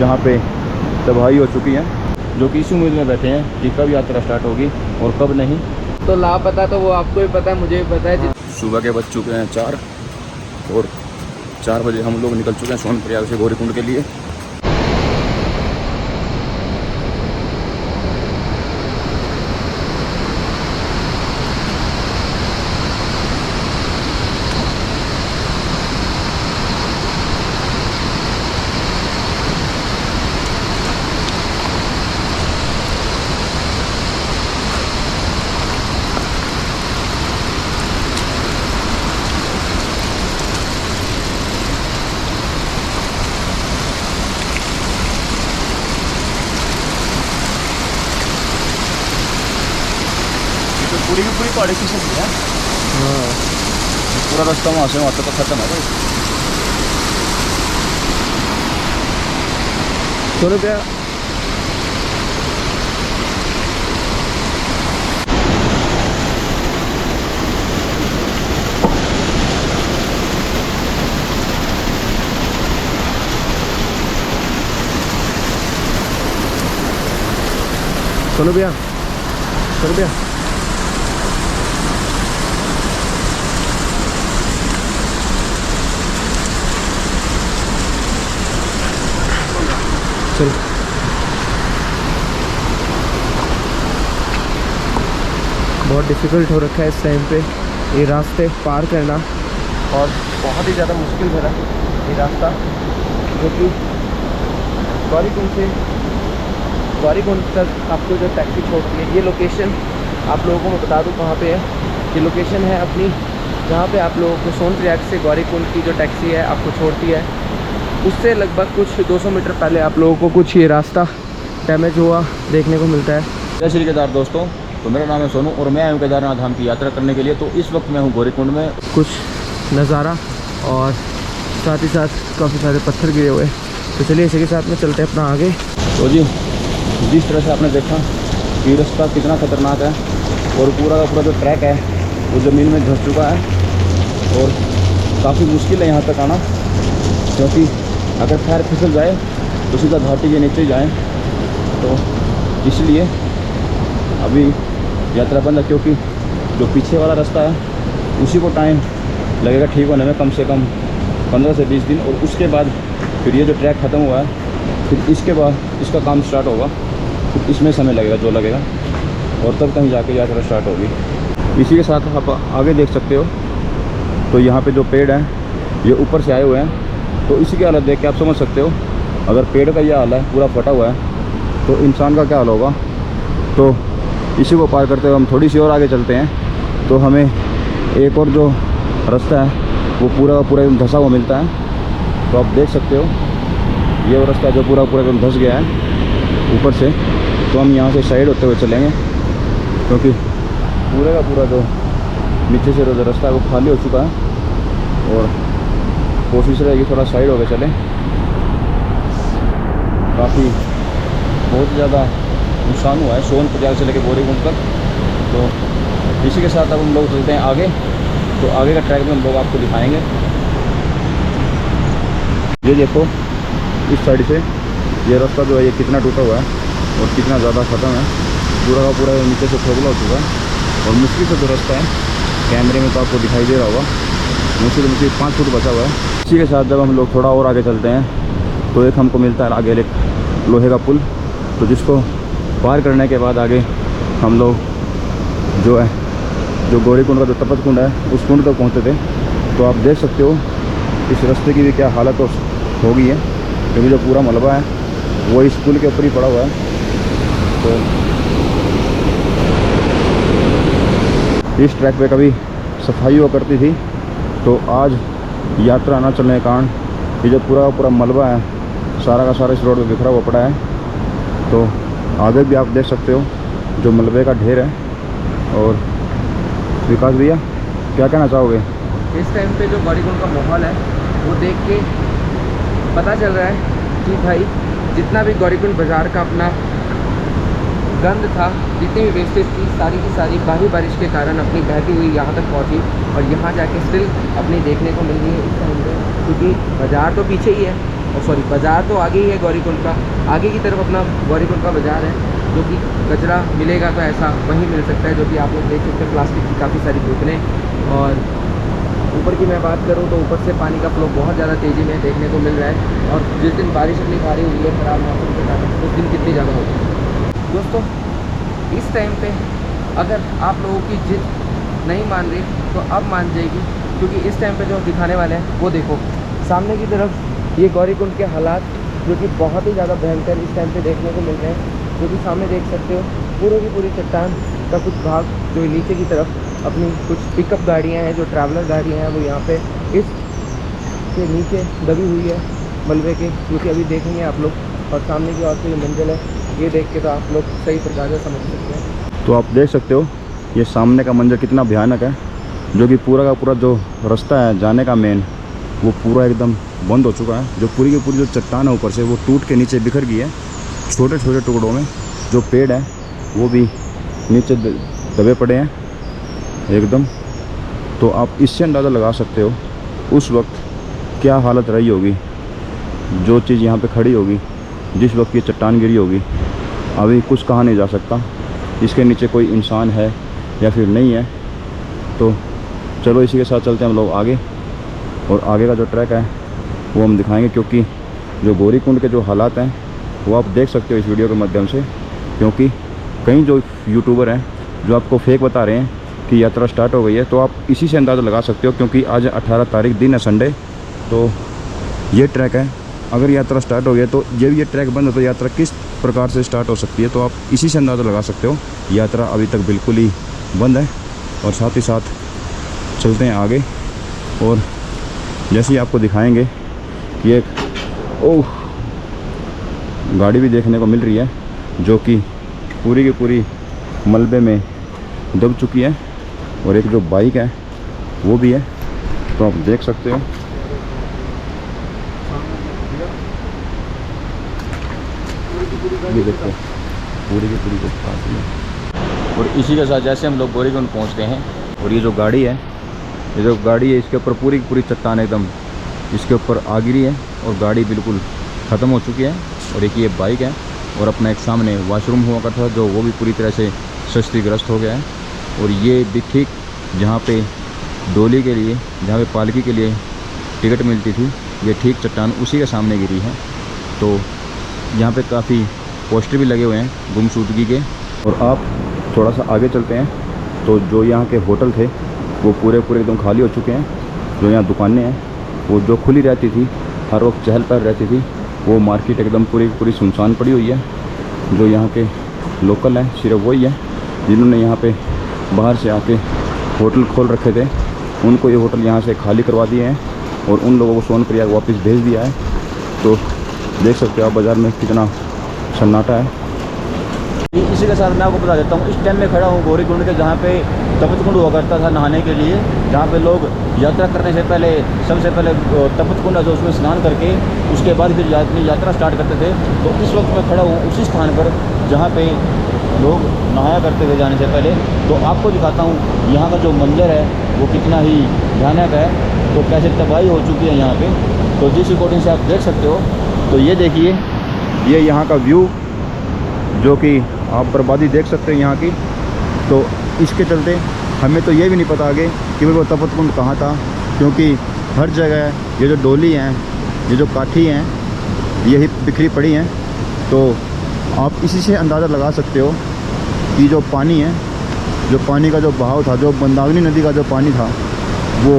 जहाँ पे तबाही हो चुकी है, जो कि इसी उम्मीद में बैठे हैं कि कब यात्रा स्टार्ट होगी और कब नहीं। तो लापता तो वो आपको भी पता है, मुझे भी पता है। सुबह के बज चुके हैं 4 और 4 बजे हम लोग निकल चुके हैं सोनप्रयाग से गौरीकुंड के लिए। पूरी की पूरी पहाड़ी की सब्जी है। हाँ, पूरा रास्ता वहाँ से वहाँ तक खत्म है। 100 रुपया। चलो भैया, 100 रुपया। चल, बहुत डिफ़िकल्ट हो रखा है इस टाइम पे ये रास्ते पार करना, और बहुत ही ज़्यादा मुश्किल भरा ये रास्ता, क्योंकि गौरीकुंड तक आपको जो टैक्सी छोड़ती है, ये लोकेशन आप लोगों को मैं बता दूं कहाँ पे है। ये लोकेशन है अपनी, जहाँ पे आप लोगों को सोनप्रयाग से गौरीकुंड की जो टैक्सी है आपको छोड़ती है, उससे लगभग कुछ 200 मीटर पहले आप लोगों को कुछ ये रास्ता डैमेज हुआ देखने को मिलता है। जय श्री केदार दोस्तों, तो मेरा नाम है सोनू और मैं आया हूँ केदारनाथ धाम की यात्रा करने के लिए। तो इस वक्त मैं हूँ गौरीकुंड में। कुछ नज़ारा और साथ ही साथ काफ़ी सारे पत्थर गिरे हुए, तो चलिए इसी के साथ में चलते हैं अपना आगे। तो जी, जिस तरह से आपने देखा कि रास्ता कितना ख़तरनाक है और पूरा का पूरा जो ट्रैक है वो ज़मीन में धंस चुका है और काफ़ी मुश्किल है यहाँ तक आना, क्योंकि अगर पैर फिसल जाए तो सीधा घाटी के नीचे जाए। तो इसलिए अभी यात्रा बंद है, क्योंकि जो पीछे वाला रास्ता है उसी को टाइम लगेगा ठीक होने में, कम से कम 15 से 20 दिन। और उसके बाद फिर ये जो ट्रैक ख़त्म हुआ है, फिर इसके बाद इसका काम स्टार्ट होगा, फिर इसमें समय लगेगा जो लगेगा, और तब कहीं जाके यात्रा स्टार्ट होगी। इसी के साथ आप आगे देख सकते हो, तो यहाँ पे जो पेड़ हैं ये ऊपर से आए हुए हैं, तो इसी की हालत देख के आप समझ सकते हो अगर पेड़ का यह हाल है, पूरा फटा हुआ है, तो इंसान का क्या हाल होगा। तो इसी को पार करते हुए हम थोड़ी सी और आगे चलते हैं, तो हमें एक और जो रास्ता है वो पूरा का पूरा एकदम धंसा हुआ मिलता है। तो आप देख सकते हो ये वो रास्ता जो पूरा एकदम धंस गया है ऊपर से। तो हम यहाँ से साइड होते हुए चलेंगे, क्योंकि पूरे का पूरा जो नीचे से जो रास्ता है वो खाली हो चुका है, और कोशिश रहेगी थोड़ा साइड होकर चलें। काफ़ी बहुत ज़्यादा नुकसान हुआ है सोनप्रयाग से लेकर गौरीकुंड तक। तो इसी के साथ अब हम लोग चलते हैं आगे, तो आगे का ट्रैक में हम लोग आपको दिखाएंगे। ये देखो इस साइड से ये रास्ता जो है ये कितना टूटा हुआ है और कितना ज़्यादा ख़त्म है, पूरा का पूरा नीचे से खोखला हो चुका है। और मुश्किल से जो रास्ता है कैमरे में तो आपको दिखाई दे रहा होगा, मुश्किल 5 फुट बचा हुआ है। इसी के साथ जब हम लोग थोड़ा और आगे चलते हैं, तो एक हमको मिलता है आगे एक लोहे का पुल, तो जिसको पार करने के बाद आगे हम लोग जो है जो गौरीकुंड का जो तपत कुंड है उस कुंड तक पहुँचते थे। तो आप देख सकते हो इस रास्ते की भी क्या हालत हो गई है, क्योंकि जो पूरा मलबा है वो इस पुल के ऊपर ही पड़ा हुआ है। तो इस ट्रैक पे कभी सफाई हुआ करती थी, तो आज यात्रा न चलने के कारण ये जो पूरा पूरा मलबा है सारा का सारा इस रोड पे बिखरा हुआ पड़ा है। तो आगे भी आप देख सकते हो जो मलबे का ढेर है। और विकास भैया क्या कहना चाहोगे? इस टाइम पे जो गौरीकुंड का माहौल है वो देख के पता चल रहा है कि भाई जितना भी गौरीकुंड बाज़ार का अपना गंद था, जितनी भी वेस्टेज थी, सारी की सारी भारी बारिश के कारण अपनी बहती हुई यहाँ तक पहुँची, और यहाँ जाके स्टिल अपनी देखने को मिल रही है इस टाइम पे, क्योंकि बाज़ार तो पीछे ही है सॉरी बाज़ार तो आगे ही है गौरीकुंड का, आगे की तरफ अपना गौरीकुंड का बाज़ार है, जो कि कचरा मिलेगा तो ऐसा वहीं मिल सकता है, जो कि आप लोग देख सकते हैं प्लास्टिक की काफ़ी सारी बोतलें। और ऊपर की मैं बात करूँ तो ऊपर से पानी का फ्लो बहुत ज़्यादा तेज़ी में देखने को मिल रहा है। और जिस दिन बारिश इतनी भारी हुई है ख़राब मौसम के कारण, उस दिन कितनी ज़्यादा होगी। दोस्तों इस टाइम पे अगर आप लोगों की जिद नहीं मान रही तो अब मान जाएगी, क्योंकि इस टाइम पे जो दिखाने वाले हैं वो देखो सामने की तरफ ये गौरीकुंड के हालात जो कि बहुत ही ज़्यादा भयंकर इस टाइम पे देखने को मिल रहे हैं। जो कि सामने देख सकते हो पूरी की पूरी चट्टान का कुछ भाग जो नीचे की तरफ अपनी कुछ पिकअप गाड़ियाँ हैं, जो ट्रैवलर गाड़ियाँ हैं, वो यहाँ पे इस के नीचे दबी हुई है मलबे के, जो कि अभी देखेंगे आप लोग। और सामने की ओर से ये मंजिल है, ये देख के तो आप लोग सही प्रकार से समझ सकते हैं। तो आप देख सकते हो ये सामने का मंजर कितना भयानक है, जो कि पूरा का पूरा जो रास्ता है जाने का मेन, वो पूरा एकदम बंद हो चुका है। जो पूरी की पूरी जो चट्टान है ऊपर से वो टूट के नीचे बिखर गई है छोटे छोटे टुकड़ों में। जो पेड़ है वो भी नीचे दबे पड़े हैं एकदम। तो आप इससे अंदाज़ा लगा सकते हो उस वक्त क्या हालत रही होगी, जो चीज़ यहाँ पे खड़ी होगी जिस वक्त ये चट्टान गिरी होगी। अभी कुछ कहा नहीं जा सकता इसके नीचे कोई इंसान है या फिर नहीं है। तो चलो इसी के साथ चलते हैं हम लोग आगे, और आगे का जो ट्रैक है वो हम दिखाएंगे, क्योंकि जो गौरीकुंड के जो हालात हैं वो आप देख सकते हो इस वीडियो के माध्यम से। क्योंकि कई जो यूट्यूबर हैं जो आपको फेक बता रहे हैं कि यात्रा स्टार्ट हो गई है, तो आप इसी से अंदाज़ा लगा सकते हो। क्योंकि आज 18 तारीख दिन है संडे, तो ये ट्रैक है। अगर यात्रा स्टार्ट हो गया तो जब ये ट्रैक बंद है तो यात्रा किस प्रकार से स्टार्ट हो सकती है, तो आप इसी से अंदाज़ा लगा सकते हो। यात्रा अभी तक बिल्कुल ही बंद है। और साथ ही साथ चलते हैं आगे, और जैसे ही आपको दिखाएंगे कि एक ओह गाड़ी भी देखने को मिल रही है, जो कि पूरी की पूरी मलबे में दब चुकी है, और एक जो बाइक है वो भी है। तो आप देख सकते हो ये देखो पूरी की पूरी है। और इसी के साथ जैसे हम लोग गौरीकुंड पहुंचते हैं, और ये जो गाड़ी है इसके ऊपर पूरी की पूरी चट्टान एकदम इसके ऊपर आ गिरी है, और गाड़ी बिल्कुल ख़त्म हो चुकी है। और एक ये बाइक है, और अपना एक सामने वॉशरूम हुआ करता था जो वो भी पूरी तरह से क्षतिग्रस्त हो गया है। और ये भी ठीक जहाँ पे डोली के लिए, जहाँ पे पालकी के लिए टिकट मिलती थी, ये ठीक चट्टान उसी के सामने गिरी है। तो यहाँ पे काफ़ी पोस्टर भी लगे हुए हैं गुमशुदगी के। और आप थोड़ा सा आगे चलते हैं तो जो यहाँ के होटल थे वो पूरे एकदम खाली हो चुके हैं। जो यहाँ दुकानें हैं वो जो खुली रहती थी, हर वक्त चहल पहल रहती थी, वो मार्केट एकदम पूरी सुनसान पड़ी हुई है। जो यहाँ के लोकल हैं सिर्फ वही है जिन्होंने यहाँ पे बाहर से आके होटल खोल रखे थे, उनको ये होटल यहाँ से खाली करवा दिए हैं, और उन लोगों को सोनप्रयाग वापस भेज दिया है। तो देख सकते हो आप बाज़ार में कितना सन्नाटा है। इसी के साथ मैं आपको बता देता हूँ, इस टाइम में खड़ा हूँ गौरीकुंड के, जहाँ पे तपत कुंड हुआ करता था नहाने के लिए, जहाँ पे लोग यात्रा करने से पहले सबसे पहले तपत कुंड है जो उसमें स्नान करके उसके बाद फिर अपनी यात्रा स्टार्ट करते थे। तो इस वक्त मैं खड़ा हूँ उसी स्थान पर जहाँ पे लोग नहाया करते थे जाने से पहले। तो आपको दिखाता हूँ यहाँ का जो मंजर है वो कितना ही भयानक है, तो कैसे तबाही हो चुकी है यहाँ पे। तो जिस अकॉर्डिंग से आप देख सकते हो, तो ये देखिए ये यहाँ का व्यू, जो कि आप बर्बादी देख सकते हैं यहाँ की। तो इसके चलते हमें तो ये भी नहीं पता आगे कि भाई वो तपत कुंड कहाँ था, क्योंकि हर जगह ये जो डोली हैं, ये जो काठी हैं, यही बिखरी पड़ी हैं। तो आप इसी से अंदाज़ा लगा सकते हो कि जो पानी है, जो पानी का जो बहाव था, जो मंदाकिनी नदी का जो पानी था वो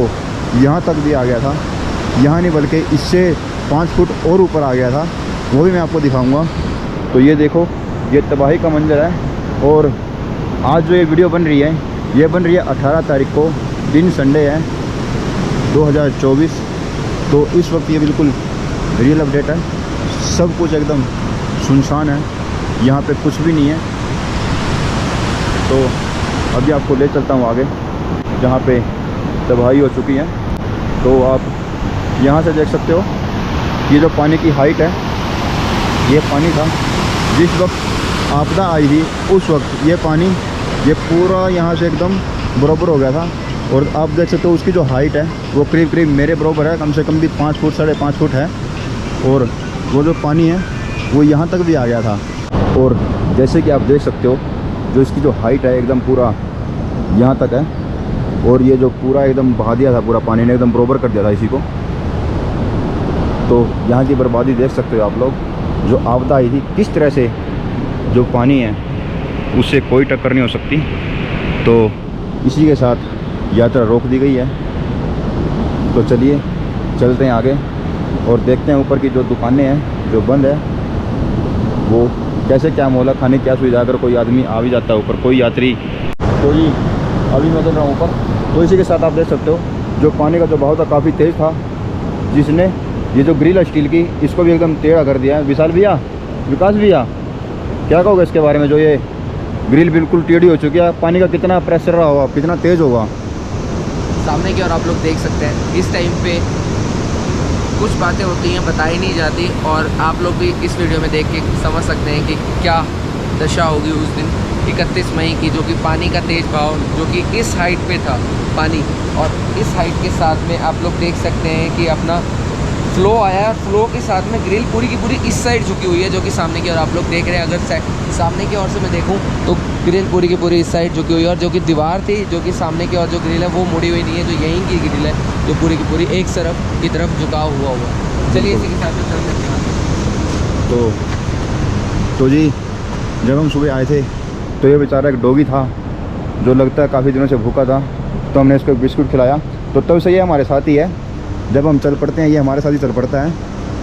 यहाँ तक भी आ गया था। यहाँ नहीं बल्कि इससे 5 फुट और ऊपर आ गया था, वो भी मैं आपको दिखाऊंगा। तो ये देखो ये तबाही का मंजर है। और आज जो ये वीडियो बन रही है, ये बन रही है 18 तारीख को, दिन संडे है 2024। तो इस वक्त ये बिल्कुल रियल अपडेट है, सब कुछ एकदम सुनसान है, यहाँ पे कुछ भी नहीं है। तो अभी आपको ले चलता हूँ आगे जहाँ पे तबाही हो चुकी है। तो आप यहाँ से देख सकते हो ये जो पानी की हाइट है, ये पानी था जिस वक्त आपदा आई थी, उस वक्त ये पानी ये पूरा यहाँ से एकदम बराबर हो गया था। और आप देख सकते हो उसकी जो हाइट है वो करीब मेरे बराबर है, कम से कम भी 5 फुट 5.5 फुट है। और वो जो पानी है वो यहाँ तक भी आ गया था। और जैसे कि आप देख सकते हो जो इसकी जो हाइट है एकदम पूरा यहाँ तक है, और ये जो पूरा एकदम बहा दिया था, पूरा पानी ने एकदम बरोबर कर दिया था इसी को। तो यहाँ की बर्बादी देख सकते हो आप लोग, जो आपदा आई थी किस तरह से, जो पानी है उससे कोई टक्कर नहीं हो सकती। तो इसी के साथ यात्रा रोक दी गई है। तो चलिए चलते हैं आगे और देखते हैं ऊपर की जो दुकानें हैं जो बंद है वो कैसे, क्या मोहल्ला खाने क्या सुविधा, अगर कोई आदमी आ भी जाता है ऊपर, कोई यात्री। तो जी अभी मैं चल रहा हूँ ऊपर। तो इसी के साथ आप देख सकते हो जो पानी का जो बहाव था काफ़ी तेज़ था, जिसने ये जो ग्रिल है स्टील की इसको भी एकदम टेढ़ा कर दिया है। विशाल भैया, विकास भैया, क्या कहोगे इसके बारे में, जो ये ग्रिल बिल्कुल टेढ़ी हो चुकी है, पानी का कितना प्रेशर रहा होगा, कितना तेज़ होगा। सामने की ओर आप लोग देख सकते हैं इस टाइम पे कुछ बातें होती हैं बताई नहीं जाती, और आप लोग भी इस वीडियो में देख के समझ सकते हैं कि क्या दशा होगी उस दिन 31 मई की, जो कि पानी का तेज़ बहाव जो कि इस हाइट पे था पानी, और इस हाइट के साथ में आप लोग देख सकते हैं कि अपना फ्लो आया, फ्लो के साथ में ग्रिल पूरी की पूरी इस साइड झुकी हुई है, जो कि सामने की ओर आप लोग देख रहे हैं। अगर सामने की ओर से मैं देखूं तो ग्रिल पूरी की पूरी इस साइड झुकी हुई है, और जो कि दीवार थी जो कि सामने की ओर जो ग्रिल है वो मुड़ी हुई नहीं है, जो यहीं की ग्रिल है जो पूरी की पूरी एक तरफ की तरफ झुकाव हुआ हुआ है। चलिए इसी के साथ में चल सकते हैं। तो जी जब हम सुबह आए थे तो ये बेचारा एक डॉगी था जो लगता है काफ़ी दिनों से भूखा था, तो हमने इसको बिस्कुट खिलाया। तो तब से ये हमारे साथ ही है, जब हम चल पड़ते हैं ये हमारे साथ ही चल पड़ता है।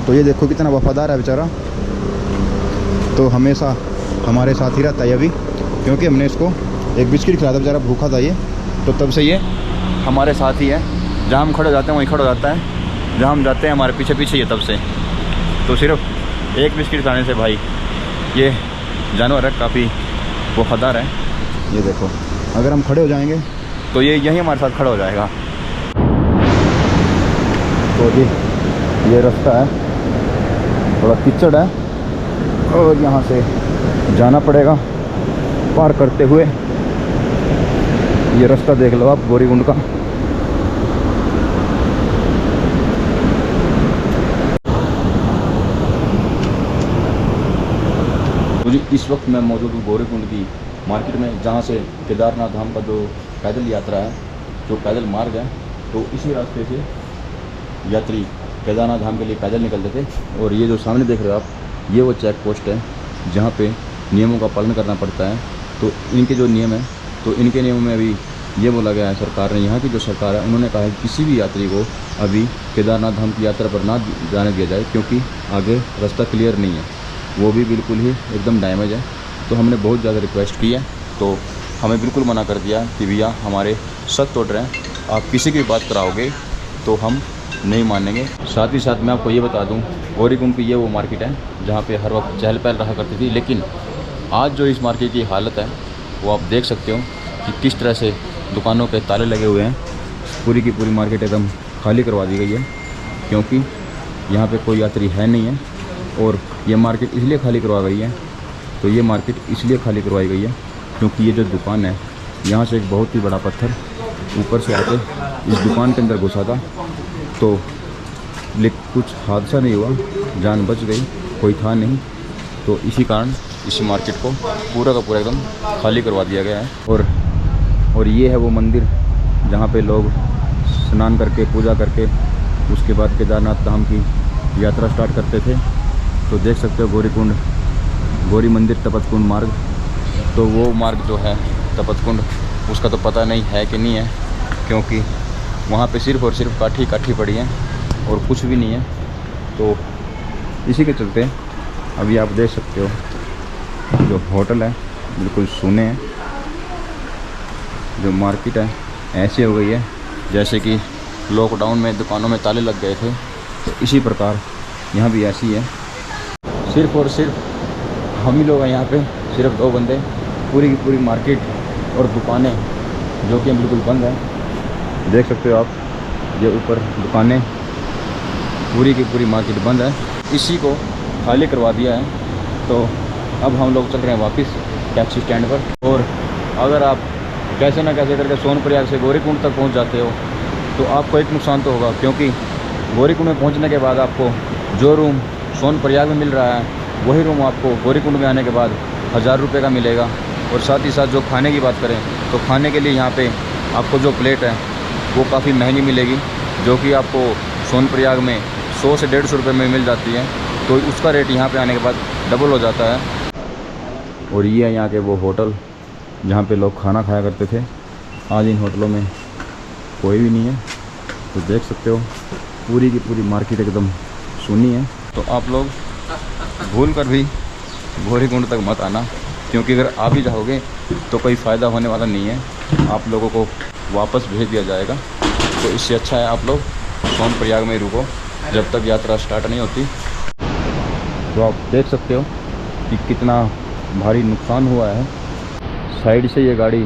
तो ये देखो कितना वफादार है बेचारा, तो हमेशा हमारे साथ ही रहता है अभी, क्योंकि हमने इसको एक बिस्किट खिलाया था, बेचारा भूखा था ये, तो तब से ये हमारे साथ ही है। जहाँ हम खड़े हो जाते हैं वहीं खड़ा हो जाता है, जहाँ हम जाते हैं हमारे पीछे पीछे ही है तब से। तो सिर्फ एक बिस्किट खाने से भाई ये जानवर है काफ़ी वफादार है। ये देखो अगर हम खड़े हो जाएंगे तो ये यहीं हमारे साथ खड़ा हो जाएगा। तो जी ये रास्ता है, थोड़ा कीचड़ है और यहाँ से जाना पड़ेगा पार करते हुए। ये रास्ता देख लो आप गौरीकुंड का। तो जी इस वक्त मैं मौजूद हूँ गौरीकुंड की मार्केट में, जहाँ से केदारनाथ धाम का जो पैदल यात्रा है, जो पैदल मार्ग है, तो इसी रास्ते से यात्री केदारनाथ धाम के लिए पैदल निकलते थे। और ये जो सामने देख रहे हो आप, ये वो चेक पोस्ट है जहाँ पे नियमों का पालन करना पड़ता है। तो इनके जो नियम है, तो इनके नियमों में अभी ये बोला गया है सरकार ने, यहाँ की जो सरकार है उन्होंने कहा है कि किसी भी यात्री को अभी केदारनाथ धाम की यात्रा पर ना जाने दिया जाए, क्योंकि आगे रास्ता क्लियर नहीं है, वो भी बिल्कुल ही एकदम डैमेज है। तो हमने बहुत ज़्यादा रिक्वेस्ट की है, तो हमें बिल्कुल मना कर दिया कि भैया हमारे सख्त ऑर्डर हैं, आप किसी की बात कराओगे तो हम नहीं मानेंगे। साथ ही साथ मैं आपको ये बता दूं, गौरीकुंड की ये वो मार्केट है जहाँ पे हर वक्त चहल पहल रहा करती थी, लेकिन आज जो इस मार्केट की हालत है वो आप देख सकते हो कि किस तरह से दुकानों पे ताले लगे हुए हैं। पूरी की पूरी मार्केट एकदम खाली करवा दी गई है, क्योंकि यहाँ पे कोई यात्री है नहीं है। और ये मार्केट इसलिए खाली करवा गई है, तो ये मार्केट इसलिए खाली करवाई गई है क्योंकि ये जो दुकान है, यहाँ से एक बहुत ही बड़ा पत्थर ऊपर से आके इस दुकान के अंदर घुसा था। तो लेकिन कुछ हादसा नहीं हुआ, जान बच गई, कोई था नहीं। तो इसी कारण इस मार्केट को पूरा का पूरा एकदम खाली करवा दिया गया है। और ये है वो मंदिर जहाँ पे लोग स्नान करके पूजा करके उसके बाद केदारनाथ धाम की यात्रा स्टार्ट करते थे। तो देख सकते हो गौरीकुंड, गौरी मंदिर तपतकुंड मार्ग। तो वो मार्ग जो है तपतकुंड, उसका तो पता नहीं है कि नहीं है, क्योंकि वहाँ पे सिर्फ और सिर्फ काठी काठी पड़ी है और कुछ भी नहीं है। तो इसी के चलते अभी आप देख सकते हो जो होटल है बिल्कुल सूने हैं, जो मार्केट है ऐसे हो गई है जैसे कि लॉकडाउन में दुकानों में ताले लग गए थे, तो इसी प्रकार यहाँ भी ऐसी है। सिर्फ और सिर्फ हम ही लोग हैं यहाँ पे, सिर्फ 2 बंदे। पूरी की पूरी मार्केट और दुकानें जो कि बिल्कुल बंद है। देख सकते हो आप, ये ऊपर दुकानें, पूरी की पूरी मार्केट बंद है। इसी को खाली करवा दिया है। तो अब हम लोग चल रहे हैं वापस टैक्सी स्टैंड पर। और अगर आप कैसे ना कैसे करके सोनप्रयाग से गौरीकुंड तक पहुंच जाते हो तो आपको एक नुकसान तो होगा, क्योंकि गौरीकुंड में पहुंचने के बाद आपको जो रूम सोनप्रयाग में मिल रहा है वही रूम आपको गौरीकुंड में आने के बाद 1000 रुपये का मिलेगा। और साथ ही साथ जो खाने की बात करें तो खाने के लिए यहाँ पे आपको जो प्लेट है वो काफ़ी महंगी मिलेगी, जो कि आपको सोनप्रयाग में 100 से 150 रुपये में मिल जाती है। तो उसका रेट यहाँ पे आने के बाद डबल हो जाता है। और ये है यहाँ के वो होटल जहाँ पे लोग खाना खाया करते थे। आज इन होटलों में कोई भी नहीं है। तो देख सकते हो पूरी की पूरी मार्केट एकदम सुनी है। तो आप लोग भूल कर भी गौरीकुंड तक मत आना, क्योंकि अगर आ भी जाओगे तो कोई फ़ायदा होने वाला नहीं है, आप लोगों को वापस भेज दिया जाएगा। तो इससे अच्छा है आप लोग सोनप्रयाग में रुको जब तक यात्रा स्टार्ट नहीं होती। तो आप देख सकते हो कि कितना भारी नुकसान हुआ है। साइड से ये गाड़ी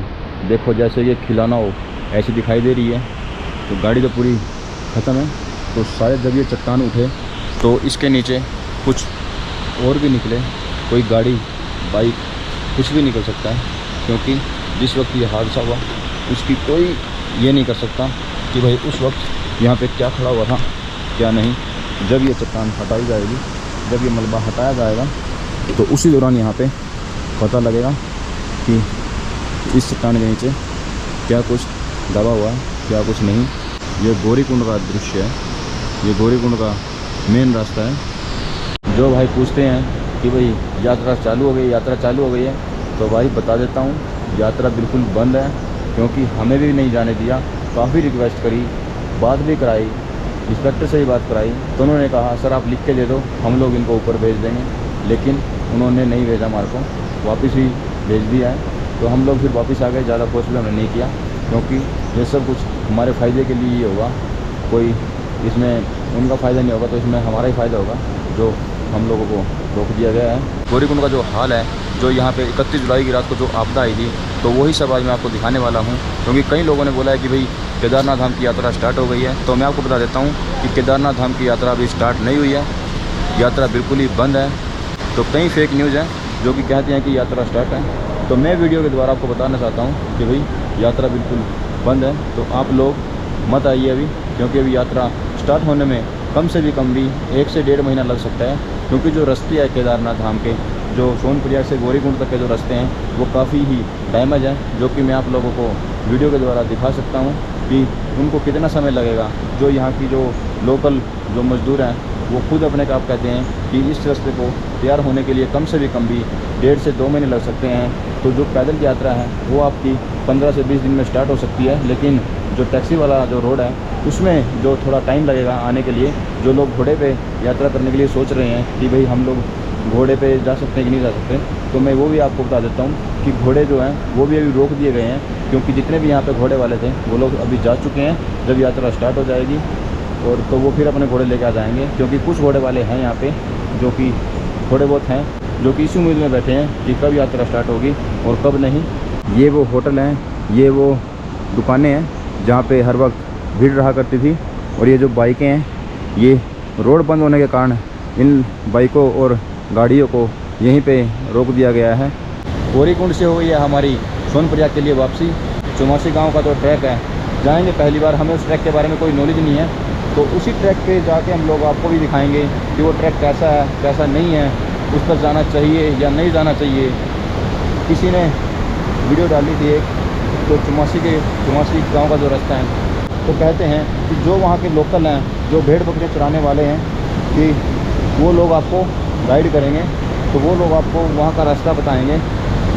देखो जैसे ये खिलौना हो ऐसी दिखाई दे रही है। तो गाड़ी तो पूरी ख़त्म है। तो शायद जब ये चट्टान उठे तो इसके नीचे कुछ और भी निकले, कोई गाड़ी बाइक कुछ भी निकल सकता है, क्योंकि जिस वक्त ये हादसा हुआ उसकी कोई ये नहीं कर सकता कि भाई उस वक्त यहाँ पे क्या खड़ा हुआ था क्या नहीं। जब ये चट्टान हटाई जाएगी, जब ये मलबा हटाया जाएगा तो उसी दौरान यहाँ पे पता लगेगा कि इस चट्टान के नीचे क्या कुछ दबा हुआ है क्या कुछ नहीं। ये गौरीकुंड का दृश्य है, ये गौरीकुंड का मेन रास्ता है। जो भाई पूछते हैं कि भाई यात्रा चालू हो गई, यात्रा चालू हो गई है, तो भाई बता देता हूँ यात्रा बिल्कुल बंद है, क्योंकि हमें भी नहीं जाने दिया। काफ़ी रिक्वेस्ट करी, बात भी कराई, इंस्पेक्टर से ही बात कराई, तो उन्होंने कहा सर आप लिख के दे दो, हम लोग इनको ऊपर भेज देंगे। लेकिन उन्होंने नहीं भेजा हमारे को, वापस ही भेज दिया है। तो हम लोग फिर वापस आ गए, ज़्यादा फोर्स भी हमने नहीं किया, क्योंकि ये सब कुछ हमारे फ़ायदे के लिए ही होगा। कोई इसमें उनका फ़ायदा नहीं होगा, तो इसमें हमारा ही फ़ायदा होगा जो हम लोगों को रोक दिया गया है। गौरीकुंड का जो हाल है, जो यहाँ पे 31 जुलाई की रात को जो आपदा आई थी, तो वही सब आज मैं आपको दिखाने वाला हूँ। क्योंकि कई लोगों ने बोला है कि भाई केदारनाथ धाम की यात्रा स्टार्ट हो गई है, तो मैं आपको बता देता हूँ कि केदारनाथ धाम की यात्रा अभी स्टार्ट नहीं हुई है, यात्रा बिल्कुल ही बंद है। तो कई फेक न्यूज़ हैं जो कि कहते हैं कि यात्रा स्टार्ट है। तो मैं वीडियो के द्वारा आपको बताना चाहता हूँ कि भाई यात्रा बिल्कुल बंद है। तो आप लोग मत आइए अभी, क्योंकि अभी यात्रा स्टार्ट होने में कम से भी कम भी 1 से 1.5 महीना लग सकता है। क्योंकि जो रास्ते हैं केदारनाथ धाम के, जो सोनप्रयाग से गौरीकुंड तक के जो रास्ते हैं वो काफ़ी ही डैमेज हैं, जो कि मैं आप लोगों को वीडियो के द्वारा दिखा सकता हूँ कि उनको कितना समय लगेगा। जो यहाँ की जो लोकल जो मज़दूर हैं वो खुद अपने आप कहते हैं कि इस रास्ते को तैयार होने के लिए कम से भी कम भी 1.5 से 2 महीने लग सकते हैं। तो जो पैदल की यात्रा है वो आपकी 15 से 20 दिन में स्टार्ट हो सकती है, लेकिन जो टैक्सी वाला जो रोड है उसमें जो थोड़ा टाइम लगेगा आने के लिए। जो लोग घोड़े पे यात्रा करने के लिए सोच रहे हैं कि भाई हम लोग घोड़े पे जा सकते हैं कि नहीं जा सकते, तो मैं वो भी आपको बता देता हूँ कि घोड़े जो हैं वो भी अभी रोक दिए गए हैं, क्योंकि जितने भी यहाँ पे घोड़े वाले थे वो लोग अभी जा चुके हैं। जब यात्रा स्टार्ट हो जाएगी और तो वो फिर अपने घोड़े लेके आ जाएंगे, क्योंकि कुछ घोड़े वाले हैं यहाँ पे जो कि थोड़े बहुत हैं जो कि इसी उम्मीद में बैठे हैं कि कब यात्रा स्टार्ट होगी और कब नहीं। ये वो होटल हैं, ये वो दुकानें हैं जहाँ पे हर वक्त भीड़ रहा करती थी। और ये जो बाइकें हैं, ये रोड बंद होने के कारण इन बाइकों और गाड़ियों को यहीं पे रोक दिया गया है। गौरीकुंड से हो गई है हमारी सोनप्रयाग के लिए वापसी। चुमासी गांव का जो ट्रैक है, जाएंगे पहली बार, हमें उस ट्रैक के बारे में कोई नॉलेज नहीं है, तो उसी ट्रैक पे जाके हम लोग आपको भी दिखाएंगे कि वो ट्रैक कैसा है कैसा नहीं है, उस पर जाना चाहिए या नहीं जाना चाहिए। किसी ने वीडियो डाली थी एक, तो चुमासी गाँव का जो रास्ता है, तो कहते हैं कि जो वहाँ के लोकल हैं, जो भेड़ बकरी चराने वाले हैं, कि वो लोग आपको गाइड करेंगे, तो वो लोग आपको वहाँ का रास्ता बताएंगे।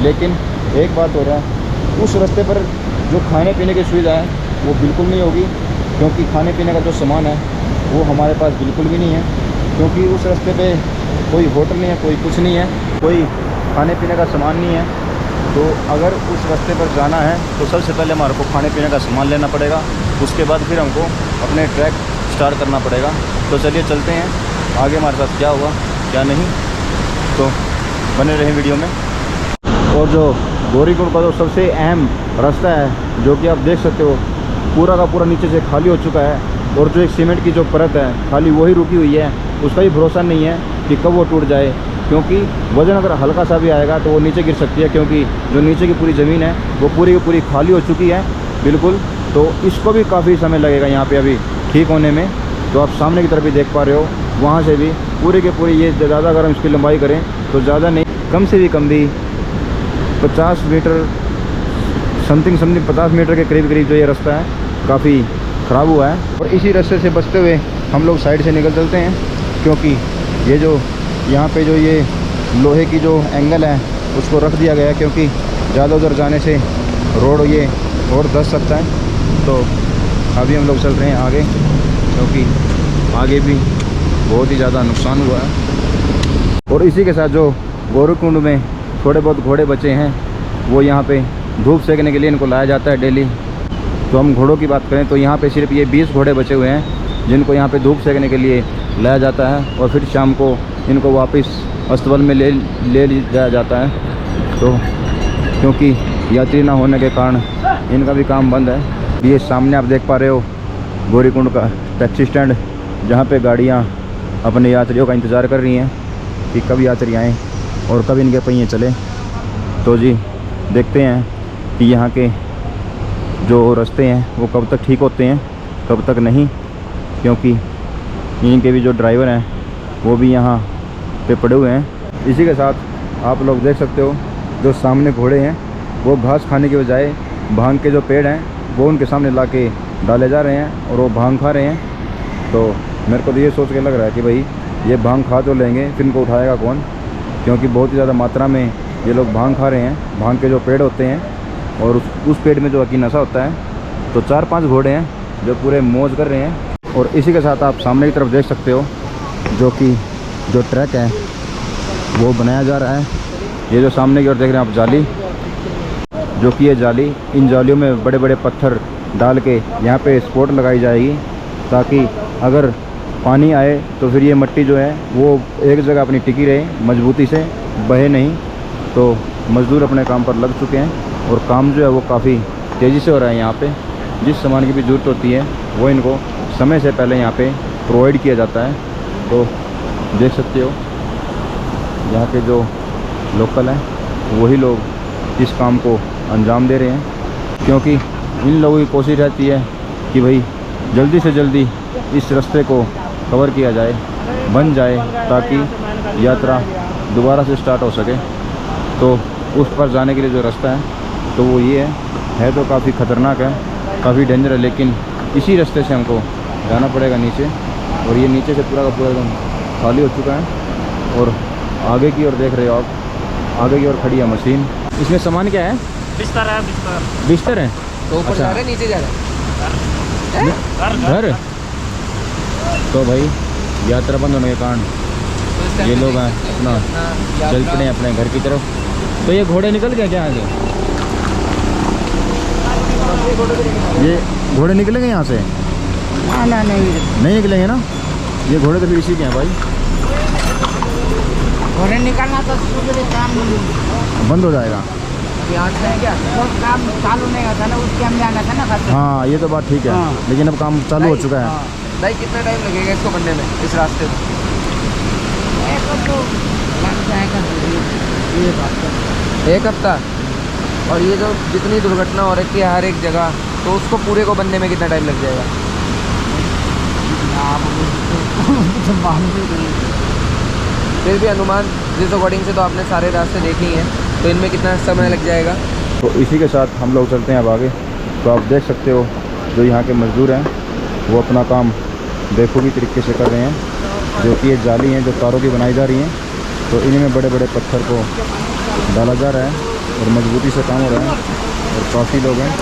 लेकिन एक बात हो रहा है, उस रास्ते पर जो खाने पीने की सुविधा है वो बिल्कुल नहीं होगी, क्योंकि खाने पीने का जो सामान है वो हमारे पास बिल्कुल भी नहीं है, क्योंकि उस रास्ते पे कोई होटल नहीं है, कोई कुछ नहीं है, कोई खाने पीने का सामान नहीं है। तो अगर उस रास्ते पर जाना है तो सबसे पहले हमारे को खाने पीने का सामान लेना पड़ेगा, उसके बाद फिर हमको अपने ट्रैक स्टार्ट करना पड़ेगा। तो चलिए चलते हैं आगे, हमारे साथ क्या हुआ क्या नहीं, तो बने रहें वीडियो में। और जो गौरीकुंड का जो सबसे अहम रास्ता है, जो कि आप देख सकते हो पूरा का पूरा नीचे से खाली हो चुका है, और जो एक सीमेंट की जो परत है खाली वही रुकी हुई है, उसका भी भरोसा नहीं है कि कब वो टूट जाए, क्योंकि वज़न अगर हल्का सा भी आएगा तो वो नीचे गिर सकती है, क्योंकि जो नीचे की पूरी ज़मीन है वो पूरी की पूरी खाली हो चुकी है बिल्कुल। तो इसको भी काफ़ी समय लगेगा यहाँ पे अभी ठीक होने में। तो आप सामने की तरफ भी देख पा रहे हो वहाँ से भी पूरे के पूरे ये ज़्यादा अगर हम इसकी लंबाई करें तो ज़्यादा नहीं, कम से भी कम भी 50 मीटर समथिंग 50 मीटर के करीब करीब जो ये रास्ता है काफ़ी ख़राब हुआ है। और इसी रास्ते से बचते हुए हम लोग साइड से निकल चलते हैं, क्योंकि ये जो यहाँ पे जो ये लोहे की जो एंगल है उसको रख दिया गया है, क्योंकि ज़्यादा उधर जाने से रोड ये और धंस सकता है। तो अभी हम लोग चल रहे हैं आगे, क्योंकि आगे भी बहुत ही ज़्यादा नुकसान हुआ है। और इसी के साथ जो गौरीकुंड में थोड़े बहुत घोड़े बचे हैं वो यहाँ पे धूप सेकने के लिए इनको लाया जाता है डेली। तो हम घोड़ों की बात करें तो यहाँ पे सिर्फ ये 20 घोड़े बचे हुए हैं जिनको यहाँ पे धूप सेकने के लिए लाया जाता है, और फिर शाम को इनको वापस अस्तबल में ले जाया जाता है। तो क्योंकि यात्री ना होने के कारण इनका भी काम बंद है। ये सामने आप देख पा रहे हो गौरीकुंड का टैक्सी स्टैंड, जहाँ पे गाड़ियाँ अपने यात्रियों का इंतज़ार कर रही हैं कि कब यात्री आएँ और कब इनके पहिए चले। तो जी देखते हैं कि यहाँ के जो रास्ते हैं वो कब तक ठीक होते हैं कब तक नहीं, क्योंकि इनके भी जो ड्राइवर हैं वो भी यहाँ पे पड़े हुए हैं। इसी के साथ आप लोग देख सकते हो जो सामने घोड़े हैं वो घास खाने के बजाय भांग के जो पेड़ हैं वो उनके सामने ला के डाले जा रहे हैं और वो भांग खा रहे हैं। तो मेरे को तो ये सोच के लग रहा है कि भाई ये भांग खा तो लेंगे, फिर इनको उठाएगा कौन, क्योंकि बहुत ही ज़्यादा मात्रा में ये लोग भांग खा रहे हैं। भांग के जो पेड़ होते हैं और उस पेड़ में जो हकी नशा होता है। तो 4-5 घोड़े हैं जो पूरे मौज कर रहे हैं। और इसी के साथ आप सामने की तरफ देख सकते हो जो कि जो ट्रैक है वो बनाया जा रहा है। ये जो सामने की ओर देख रहे हैं आप जाली, जो कि ये जाली, इन जालियों में बड़े बड़े पत्थर डाल के यहाँ पे स्पॉट लगाई जाएगी, ताकि अगर पानी आए तो फिर ये मिट्टी जो है वो एक जगह अपनी टिकी रहे, मजबूती से बहे नहीं। तो मज़दूर अपने काम पर लग चुके हैं और काम जो है वो काफ़ी तेज़ी से हो रहा है। यहाँ पे जिस सामान की भी ज़रूरत होती है वो इनको समय से पहले यहाँ पे प्रोवाइड किया जाता है। तो देख सकते हो यहाँ के जो लोकल हैं वही लोग इस काम को अंजाम दे रहे हैं, क्योंकि इन लोगों की कोशिश रहती है कि भाई जल्दी से जल्दी इस रास्ते को कवर किया जाए, बन जाए, ताकि यात्रा दोबारा से स्टार्ट हो सके। तो उस पर जाने के लिए जो रास्ता है तो वो ये है तो काफ़ी ख़तरनाक है, काफ़ी डेंजर है, लेकिन इसी रास्ते से हमको जाना पड़ेगा नीचे। और ये नीचे से पूरा का पूरा एकदम खाली हो चुका है। और आगे की ओर देख रहे हो आप, आगे की ओर खड़ी है मशीन। इसमें सामान क्या है? बिस्तर है। बिस्तर है। तो ऊपर जा रहे हैं नीचे जा रहे हैं घर। तो भाई यात्रा बंद होने के कारण ये लोग हैं अपना चल पड़े हैं अपने घर की तरफ। तो ये घोड़े निकल गए क्या आगे? ये घोड़े निकलेंगे यहाँ से? ना नहीं निकलेंगे ना। ये घोड़े तो फिर इसी के हैं भाई। घोड़े निकालना तो काम बंद हो जाएगा। यहाँ से है क्या? वो काम चालू नहीं होता ना, उसके हम जाना था ना घर। हाँ ये तो बात ठीक है। हाँ। लेकिन अब काम चालू हो चुका है। भाई कितना टाइम लगेगा इसको बनने में, इस रास्ते में? तो लग जाएगा ये बात। 1 हफ्ता। और ये जो जितनी दुर्घटना हो रही है हर एक जगह, तो उसको पूरे को बनने में कितना टाइम लग जाएगा? फिर भी अनुमान जिस अकॉर्डिंग से तो आपने सारे रास्ते देखे ही हैं, तो इनमें कितना समय लग जाएगा? तो इसी के साथ हम लोग चलते हैं अब आगे। तो आप देख सकते हो जो यहाँ के मज़दूर हैं वो अपना काम बेखूबी तरीके से कर रहे हैं। जो कि ये जाली हैं जो तारों की बनाई जा रही हैं, तो इन्हीं में बड़े बड़े पत्थर को डाला जा रहा है और मजबूती से काम हो रहा है। और काफ़ी लोग हैं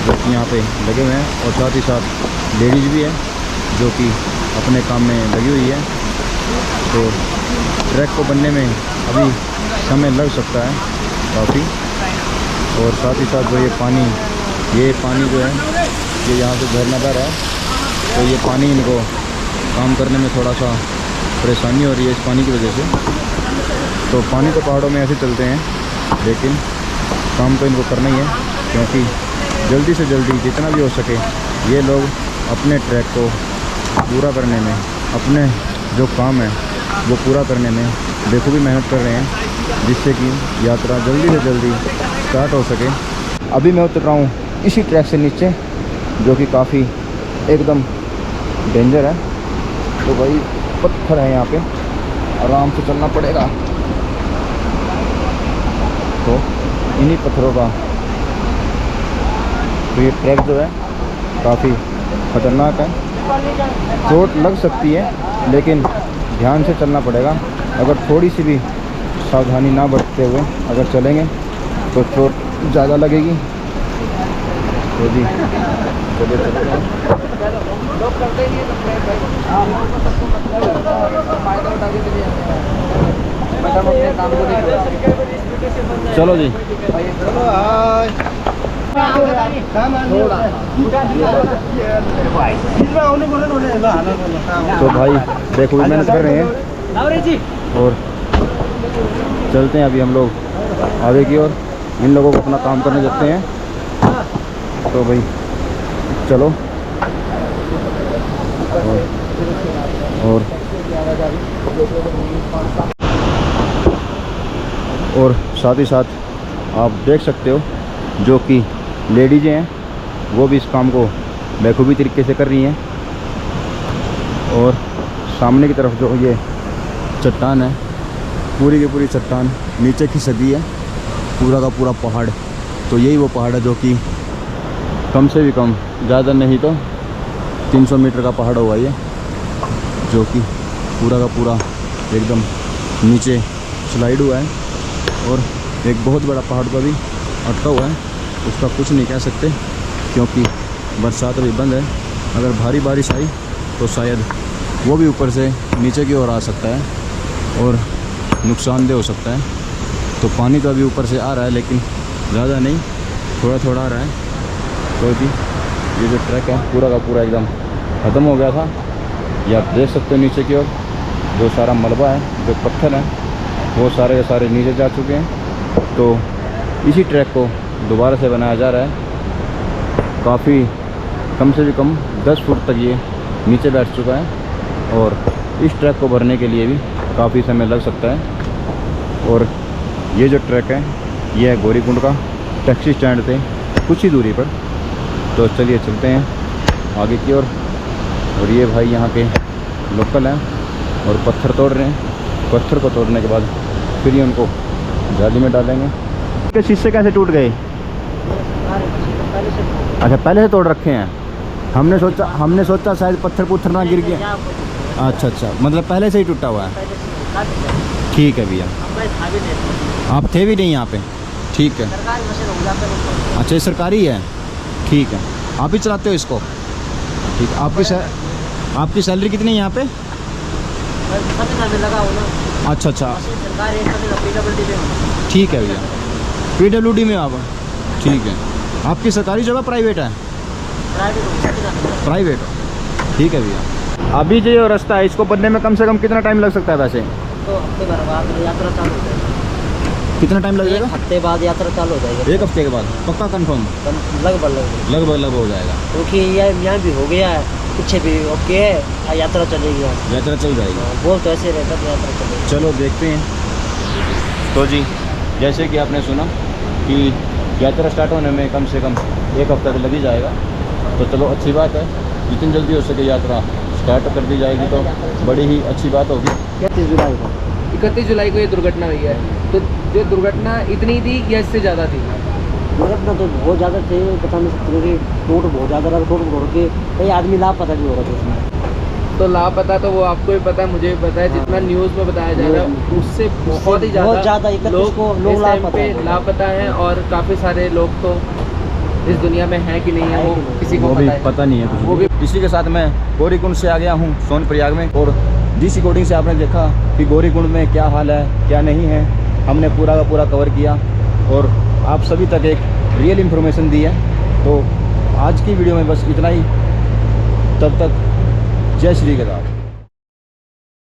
जो कि यहाँ पे लगे हुए हैं, और साथ ही साथ लेडीज़ भी है जो कि अपने काम में लगी हुई है। तो ट्रैक को बनने में अभी समय लग सकता है काफ़ी। और साथ ही साथ जो ये पानी जो है ये यहाँ से झरना बह रहा है, तो ये पानी इनको काम करने में थोड़ा सा परेशानी हो रही है इस पानी की वजह से। तो पानी तो पहाड़ों में ऐसे चलते हैं, लेकिन काम तो इनको करना ही है, क्योंकि जल्दी से जल्दी जितना भी हो सके ये लोग अपने ट्रैक को पूरा करने में, अपने जो काम है वो पूरा करने में बेखूबी मेहनत कर रहे हैं, जिससे कि यात्रा जल्दी से जल्दी स्टार्ट हो सके। अभी मैं उतर रहा हूँ इसी ट्रैक से नीचे, जो कि काफ़ी एकदम डेंजर है। तो भाई पत्थर है यहाँ पे, आराम से चलना पड़ेगा। तो इन्हीं पत्थरों का तो ये ट्रैक जो है काफ़ी ख़तरनाक है, चोट लग सकती है लेकिन ध्यान से चलना पड़ेगा। अगर थोड़ी सी भी सावधानी ना बरतते हुए अगर चलेंगे तो चोट ज़्यादा लगेगी। तो जी चलिए चलते हैं। लोग करते नहीं है तो फायदा उठा के चले जाते हैं। मैडम अपने काम को नहीं, चलो जी तो भाई देखो भी मेहनत कर रहे हैं और चलते हैं अभी हम लोग आगे की ओर। इन लोगों को अपना काम करने देते हैं। तो भाई चलो और साथ ही साथ आप देख सकते हो जो कि लेडीज़ें हैं वो भी इस काम को बखूबी तरीके से कर रही हैं। और सामने की तरफ जो ये चट्टान है, पूरी की पूरी चट्टान नीचे खिसकी है, पूरा का पूरा पहाड़। तो यही वो पहाड़ है जो कि कम से भी कम, ज़्यादा नहीं तो 300 मीटर का पहाड़ होगा ये, जो कि पूरा का पूरा एकदम नीचे स्लाइड हुआ है। और एक बहुत बड़ा पहाड़ पर भी अटका हुआ है, उसका कुछ नहीं कह सकते क्योंकि बरसात अभी बंद है। अगर भारी बारिश आई तो शायद वो भी ऊपर से नीचे की ओर आ सकता है और नुकसानदेह हो सकता है। तो पानी तो अभी ऊपर से आ रहा है लेकिन ज़्यादा नहीं, थोड़ा थोड़ा आ रहा है। तो जी ये जो ट्रैक है पूरा का पूरा एकदम ख़त्म हो गया था। ये आप देख सकते हो नीचे की ओर जो सारा मलबा है, जो पत्थर हैं वो सारे के सारे नीचे जा चुके हैं। तो इसी ट्रैक को दोबारा से बनाया जा रहा है। काफ़ी कम से भी कम 10 फुट तक ये नीचे बैठ चुका है और इस ट्रैक को भरने के लिए भी काफ़ी समय लग सकता है। और ये जो ट्रैक है ये है गौरीकुंड का टैक्सी स्टैंड से कुछ ही दूरी पर। तो चलिए चलते हैं आगे की ओर। और ये भाई यहाँ के लोकल हैं और पत्थर तोड़ रहे हैं। पत्थर को तोड़ने के बाद फिर ये उनको जाली में डालेंगे। इसके शीशे कैसे टूट गए? अच्छा पहले से तोड़ रखे हैं। हमने सोचा शायद पत्थर पुत्थर ना गिर गया। अच्छा अच्छा, मतलब पहले से ही टूटा हुआ है। ठीक है भैया, आप थे भी नहीं यहाँ पे? ठीक है। अच्छा ये सरकारी है, ठीक है। आप ही चलाते हो इसको? ठीक है। आपकी सैलरी कितनी है यहाँ पे? अच्छा अच्छा, ठीक है भैया, PWD में आप? ठीक है। आपकी सरकारी जगह प्राइवेट है? प्राइवेट हो, ठीक है भैया। अभी जो ये रास्ता है इसको बनने में कम से कम कितना टाइम लग सकता है वैसे? तो हफ्ते भर बाद यात्रा चालू हो जाएगी। कितना टाइम लग जाएगा? हफ्ते बाद यात्रा चालू हो जाएगी। एक हफ्ते के बाद पक्का कंफर्म? लगभग हो जाएगा क्योंकि यहाँ भी हो गया है, पीछे भी ओके है, यात्रा चलेगी। यात्रा चल जाएगी। बोल तो ऐसे रहता है, यात्रा चलेगी। चलो देखते हैं। तो जी जैसे कि आपने सुना कि यात्रा स्टार्ट होने में कम से कम एक हफ्ता तो लग ही जाएगा। तो चलो अच्छी बात है, जितनी जल्दी हो सके यात्रा स्टार्ट कर दी जाएगी तो बड़ी ही अच्छी बात होगी। 31 जुलाई को ये दुर्घटना हुई है। तो जो दुर्घटना इतनी थी या इससे ज़्यादा थी? दुर्घटना तो बहुत ज़्यादा थे, बता नहीं सकते कि टोट बहुत ज़्यादा रहा। टोट तोड़ के कई आदमी लापता भी हो रहा था उसमें। तो लापता तो वो आपको भी पता है, मुझे भी पता है। जितना न्यूज़ में बताया जा रहा है उससे बहुत ही ज़्यादा लोग लापता हैं। और काफ़ी सारे लोग तो इस दुनिया में है कि नहीं है वो किसी को पता नहीं है कुछ। वो भी इसी के साथ मैं गौरीकुंड से आ गया हूँ सोनप्रयाग में। और जिस रिकॉर्डिंग से आपने देखा कि गौरीकुंड में क्या हाल है क्या नहीं है, हमने पूरा का पूरा कवर किया और आप सभी तक एक रियल इन्फॉर्मेशन दी है। तो आज की वीडियो में बस इतना ही। तब तक जय श्री गदा।